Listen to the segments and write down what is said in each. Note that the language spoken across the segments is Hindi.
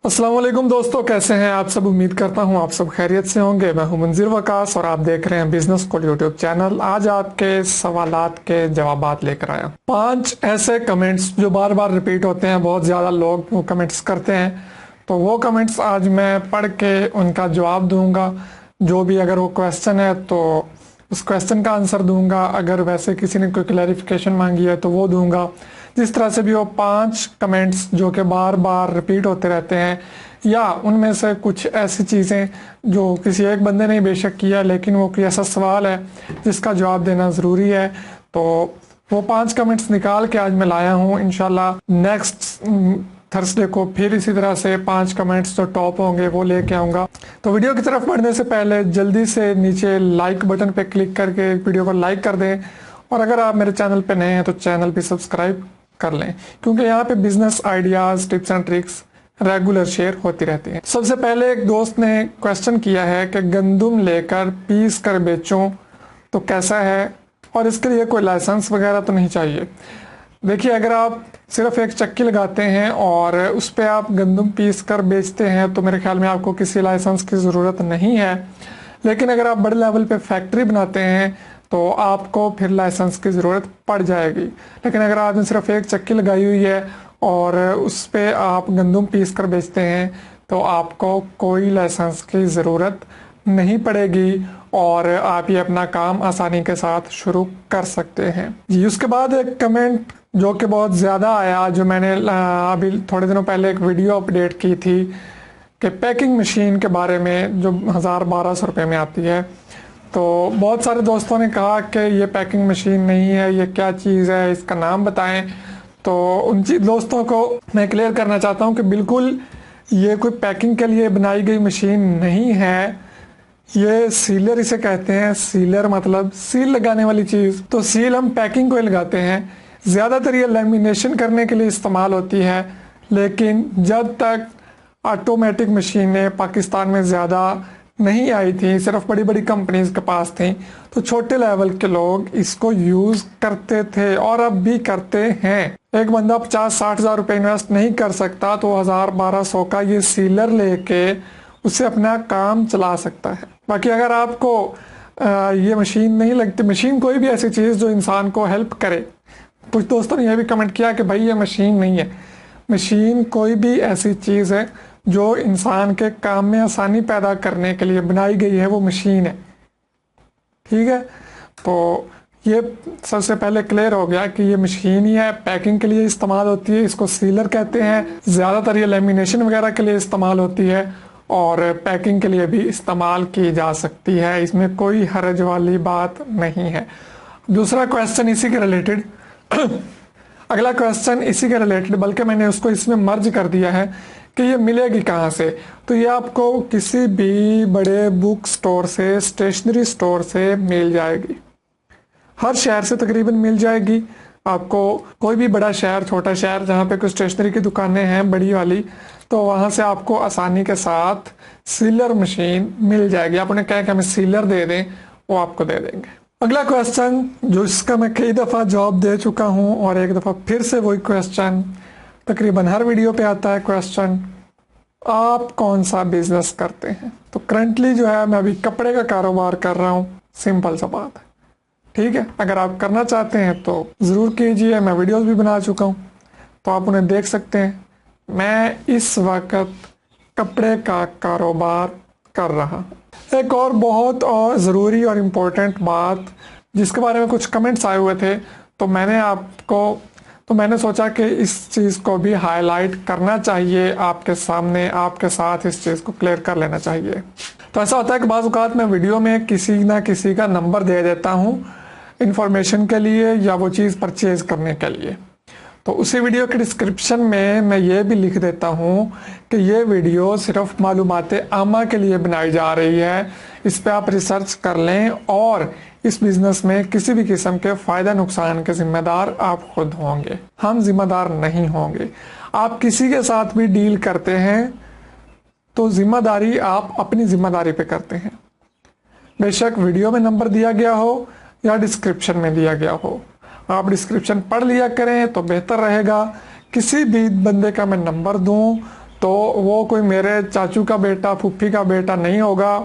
अस्सलाम वालेकुम दोस्तों, कैसे हैं आप सब। उम्मीद करता हूं आप सब खैरियत से होंगे। मैं हूं मुंजिर वकास और आप देख रहे हैं बिजनेस स्कूल यूट्यूब चैनल। आज आपके सवालात के जवाबात लेकर आया 5 ऐसे कमेंट्स जो बार बार रिपीट होते हैं, बहुत ज़्यादा लोग वो कमेंट्स करते हैं। तो वो कमेंट्स आज मैं पढ़ के उनका जवाब दूंगा। जो भी अगर वो क्वेश्चन है तो उस क्वेश्चन का आंसर दूंगा, अगर वैसे किसी ने कोई क्लैरिफिकेशन मांगी है तो वो दूंगा। जिस तरह से भी वो 5 कमेंट्स जो कि बार बार रिपीट होते रहते हैं, या उनमें से कुछ ऐसी चीज़ें जो किसी एक बंदे ने बेशक किया, लेकिन वो कोई ऐसा सवाल है जिसका जवाब देना ज़रूरी है, तो वो 5 कमेंट्स निकाल के आज मैं लाया हूँ। इंशाल्लाह नेक्स्ट थर्सडे को फिर इसी तरह से 5 कमेंट्स जो टॉप होंगे वो लेके आऊँगा। तो वीडियो की तरफ बढ़ने से पहले जल्दी से नीचे लाइक बटन पे क्लिक करके वीडियो को लाइक कर दें, और अगर आप मेरे चैनल पे नए हैं तो चैनल भी सब्सक्राइब कर लें, क्योंकि यहाँ पे business ideas, tips and tricks regular share होती रहती हैं। सबसे पहले एक दोस्त ने क्वेश्चन किया है कि गंदम लेकर पीस कर बेचूं तो कैसा है, और इसके लिए कोई लाइसेंस वगैरह तो नहीं चाहिए। देखिए, अगर आप सिर्फ एक चक्की लगाते हैं और उस पर आप गंदम पीस कर बेचते हैं तो मेरे ख्याल में आपको किसी लाइसेंस की ज़रूरत नहीं है। लेकिन अगर आप बड़े लेवल पे फैक्ट्री बनाते हैं तो आपको फिर लाइसेंस की ज़रूरत पड़ जाएगी। लेकिन अगर आपने सिर्फ एक चक्की लगाई हुई है और उस पर आप गंदम पीस कर बेचते हैं तो आपको कोई लाइसेंस की ज़रूरत नहीं पड़ेगी और आप ये अपना काम आसानी के साथ शुरू कर सकते हैं जी। उसके बाद एक कमेंट जो कि बहुत ज़्यादा आया, जो मैंने अभी थोड़े दिनों पहले एक वीडियो अपडेट की थी कि पैकिंग मशीन के बारे में जो 1000-1200 रुपये में आती है। तो बहुत सारे दोस्तों ने कहा कि ये पैकिंग मशीन नहीं है, ये क्या चीज़ है, इसका नाम बताएं। तो उन दोस्तों को मैं क्लियर करना चाहता हूँ कि बिल्कुल ये कोई पैकिंग के लिए बनाई गई मशीन नहीं है। ये सीलर इसे कहते हैं। सीलर मतलब सील लगाने वाली चीज़। तो सील हम पैकिंग को ही लगाते हैं। ज़्यादातर ये लैमिनेशन करने के लिए इस्तेमाल होती है, लेकिन जब तक ऑटोमेटिक मशीनें पाकिस्तान में ज़्यादा नहीं आई थी, सिर्फ बड़ी बड़ी कंपनीज के पास थी, तो छोटे लेवल के लोग इसको यूज़ करते थे और अब भी करते हैं। एक बंदा 50-60 हज़ार रुपये इन्वेस्ट नहीं कर सकता तो 1000-1200 का ये सीलर लेके उससे अपना काम चला सकता है। बाकी अगर आपको ये मशीन नहीं लगती, मशीन कोई भी ऐसी चीज़ जो इंसान को हेल्प करे। कुछ दोस्तों ने यह भी कमेंट किया कि भाई ये मशीन नहीं है। मशीन कोई भी ऐसी चीज़ है जो इंसान के काम में आसानी पैदा करने के लिए बनाई गई है, वो मशीन है। ठीक है, तो ये सबसे पहले क्लियर हो गया कि ये मशीन ही है, पैकिंग के लिए इस्तेमाल होती है, इसको सीलर कहते हैं। ज़्यादातर ये लेमिनेशन वगैरह के लिए इस्तेमाल होती है और पैकिंग के लिए भी इस्तेमाल की जा सकती है। इसमें कोई हर्ज वाली बात नहीं है। दूसरा क्वेश्चन इसी के रिलेटेड अगला क्वेश्चन इसी के रिलेटेड, बल्कि मैंने उसको इसमें मर्ज कर दिया है कि ये मिलेगी कहाँ से। तो ये आपको किसी भी बड़े बुक स्टोर से, स्टेशनरी स्टोर से मिल जाएगी। हर शहर से तकरीबन मिल जाएगी आपको। कोई भी बड़ा शहर, छोटा शहर जहाँ पे कोई स्टेशनरी की दुकानें हैं बड़ी वाली, तो वहाँ से आपको आसानी के साथ सीलर मशीन मिल जाएगी। आप उन्हें कहें कि हमें सीलर दे दें, वो आपको दे देंगे। अगला क्वेश्चन जो इसका मैं कई दफ़ा जवाब दे चुका हूँ और एक दफ़ा फिर से वही क्वेश्चन तकरीबन हर वीडियो पे आता है क्वेश्चन, आप कौन सा बिजनेस करते हैं। तो करंटली जो है मैं अभी कपड़े का कारोबार कर रहा हूँ। सिंपल सा बात है। ठीक है, अगर आप करना चाहते हैं तो ज़रूर कीजिए। मैं वीडियोस भी बना चुका हूँ, तो आप उन्हें देख सकते हैं। मैं इस वक्त कपड़े का कारोबार कर रहा हूँ। एक और बहुत और ज़रूरी और इम्पोर्टेंट बात जिसके बारे में कुछ कमेंट्स आए हुए थे, तो मैंने सोचा कि इस चीज़ को भी हाईलाइट करना चाहिए आपके सामने, आपके साथ इस चीज़ को क्लियर कर लेना चाहिए। तो ऐसा होता है कि बाज़ औक़ात मैं वीडियो में किसी ना किसी का नंबर दे देता हूँ इंफॉर्मेशन के लिए या वो चीज़ परचेज़ करने के लिए। तो उसी वीडियो के डिस्क्रिप्शन में मैं ये भी लिख देता हूँ कि ये वीडियो सिर्फ मालूमात आमा के लिए बनाई जा रही है। इस पर आप रिसर्च कर लें और इस बिज़नेस में किसी भी किस्म के फ़ायदा नुकसान के ज़िम्मेदार आप खुद होंगे, हम ज़िम्मेदार नहीं होंगे। आप किसी के साथ भी डील करते हैं तो ज़िम्मेदारी आप अपनी ज़िम्मेदारी पे करते हैं। बेशक वीडियो में नंबर दिया गया हो या डिस्क्रिप्शन में दिया गया हो, आप डिस्क्रिप्शन पढ़ लिया करें तो बेहतर रहेगा। किसी भी बंदे का मैं नंबर दूं तो वो कोई मेरे चाचू का बेटा, फूफी का बेटा नहीं होगा,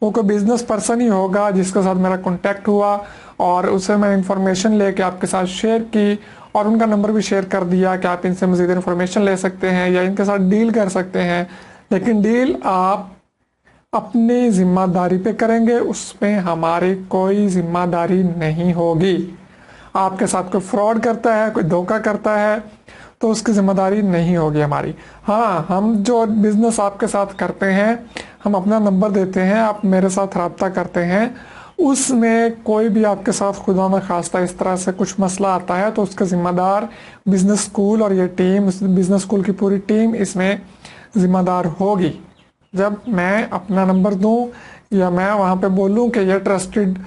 वो कोई बिजनेस पर्सन ही होगा जिसके साथ मेरा कांटेक्ट हुआ और उससे मैं इंफॉर्मेशन लेके आपके साथ शेयर की और उनका नंबर भी शेयर कर दिया कि आप इनसे मज़ीद इंफॉर्मेशन ले सकते हैं या इनके साथ डील कर सकते हैं। लेकिन डील आप अपनी ज़िम्मेदारी पे करेंगे, उसमें हमारी कोई ज़िम्मेदारी नहीं होगी। आपके साथ कोई फ्रॉड करता है, कोई धोखा करता है तो उसकी ज़िम्मेदारी नहीं होगी हमारी। हाँ, हम जो बिज़नेस आपके साथ करते हैं, हम अपना नंबर देते हैं, आप मेरे साथ रब्ता करते हैं, उसमें कोई भी आपके साथ खुदा न खास्ता इस तरह से कुछ मसला आता है तो उसका ज़िम्मेदार बिज़नेस स्कूल और ये टीम, बिज़नेस स्कूल की पूरी टीम इसमें ज़िम्मेदार होगी। जब मैं अपना नंबर दूं या मैं वहाँ पे बोलूं कि ये ट्रस्टेड,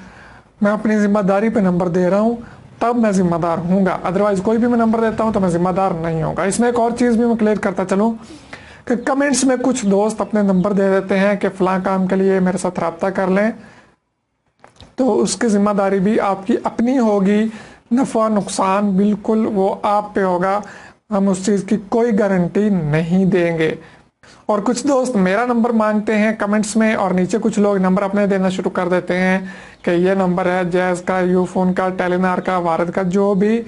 मैं अपनी ज़िम्मेदारी पे नंबर दे रहा हूँ, तब मैं ज़िम्मेदार हूँगा। अदरवाइज़ कोई भी मैं नंबर देता हूँ तो मैं ज़िम्मेदार नहीं होगा। इसमें एक और चीज़ भी मैं क्लियर करता चलूँ कि कमेंट्स में कुछ दोस्त अपने नंबर दे देते हैं कि फ़लाँ काम के लिए मेरे साथ रब्ता कर लें, तो उसकी ज़िम्मेदारी भी आपकी अपनी होगी। नफ़ा नुकसान बिल्कुल वो आप पे होगा, हम उस चीज़ की कोई गारंटी नहीं देंगे। और कुछ दोस्त मेरा नंबर मांगते हैं कमेंट्स में और नीचे कुछ लोग नंबर अपने देना शुरू कर देते हैं कि ये नंबर है जैज़ का, यूफोन का, टेलीनार का, वारद का, जो भी,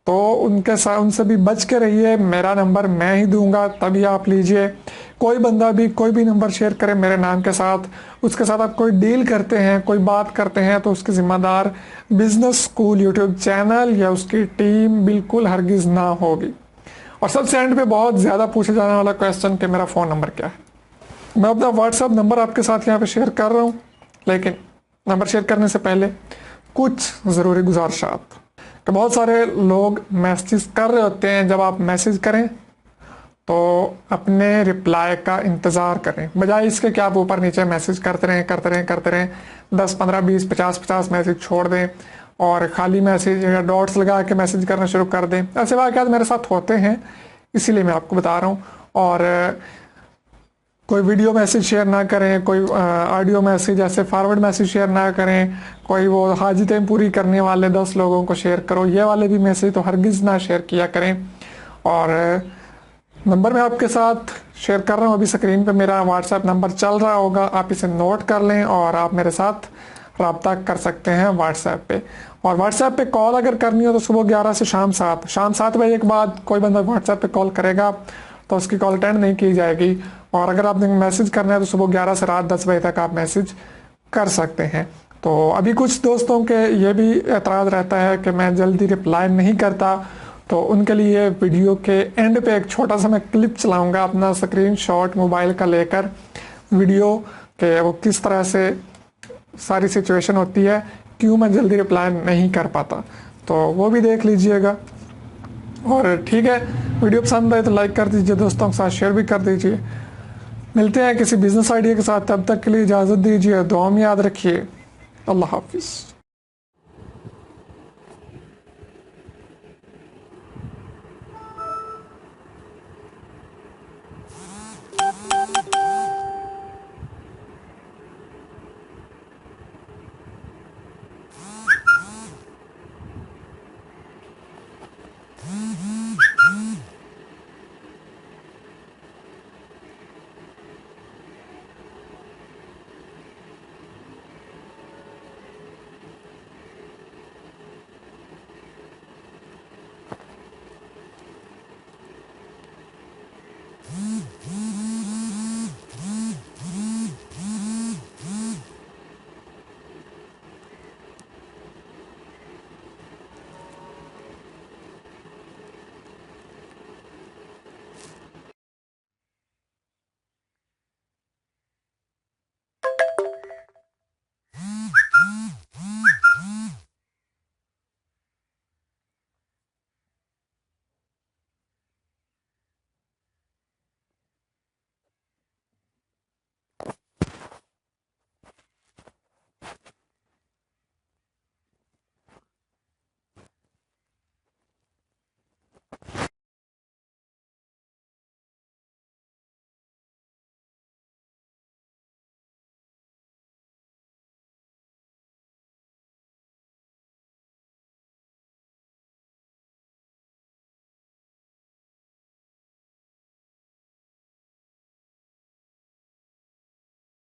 तो उनके साथ उनसे भी बच के रहिए। मेरा नंबर मैं ही दूंगा, तभी आप लीजिए। कोई बंदा भी कोई भी नंबर शेयर करे मेरे नाम के साथ, उसके साथ आप कोई डील करते हैं, कोई बात करते हैं, तो उसकी ज़िम्मेदार बिजनेस स्कूल यूट्यूब चैनल या उसकी टीम बिल्कुल हरगिज़ ना होगी। और सबसे एंड पे बहुत ज़्यादा पूछे जाने वाला क्वेश्चन कि मेरा फ़ोन नंबर क्या है। मैं अपना व्हाट्सएप नंबर आपके साथ यहाँ पे शेयर कर रहा हूँ, लेकिन नंबर शेयर करने से पहले कुछ ज़रूरी गुजारिशात। कि बहुत सारे लोग मैसेज कर रहे होते हैं, जब आप मैसेज करें तो अपने रिप्लाई का इंतज़ार करें, बजाय इसके कि आप ऊपर नीचे मैसेज करते रहें 10, 15, 20, 50 मैसेज छोड़ दें और खाली मैसेज या डॉट्स लगा के मैसेज करना शुरू कर दें। ऐसे वाक़यात मेरे साथ होते हैं, इसीलिए मैं आपको बता रहा हूँ। और कोई वीडियो मैसेज शेयर ना करें, कोई ऑडियो मैसेज ऐसे फॉरवर्ड मैसेज शेयर ना करें, कोई वो हाजतें पूरी करने वाले 10 लोगों को शेयर करो, ये वाले भी मैसेज तो हरगिज़ ना शेयर किया करें। और नंबर मैं आपके साथ शेयर कर रहा हूँ, अभी स्क्रीन पे मेरा व्हाट्सएप नंबर चल रहा होगा, आप इसे नोट कर लें और आप मेरे साथ रब्ता कर सकते हैं व्हाट्सएप पे। और व्हाट्सएप पे कॉल अगर करनी हो तो सुबह 11 से शाम 7 बजे के बाद कोई बंदा व्हाट्सएप पे कॉल करेगा तो उसकी कॉल अटेंड नहीं की जाएगी। और अगर आपने मैसेज करना है तो सुबह 11 से रात 10 बजे तक आप मैसेज कर सकते हैं। तो अभी कुछ दोस्तों के ये भी एतराज़ रहता है कि मैं जल्दी रिप्लाई नहीं करता, तो उनके लिए वीडियो के एंड पे एक छोटा सा मैं क्लिप चलाऊंगा अपना स्क्रीनशॉट मोबाइल का लेकर, वीडियो के वो किस तरह से सारी सिचुएशन होती है, क्यों मैं जल्दी रिप्लाई नहीं कर पाता, तो वो भी देख लीजिएगा। और ठीक है, वीडियो पसंद आए तो लाइक कर दीजिए, दोस्तों के साथ शेयर भी कर दीजिए। मिलते हैं किसी बिजनेस आइडिया के साथ, तब तक के लिए इजाज़त दीजिए, दुआ में याद रखिए। अल्लाह हाफिज़।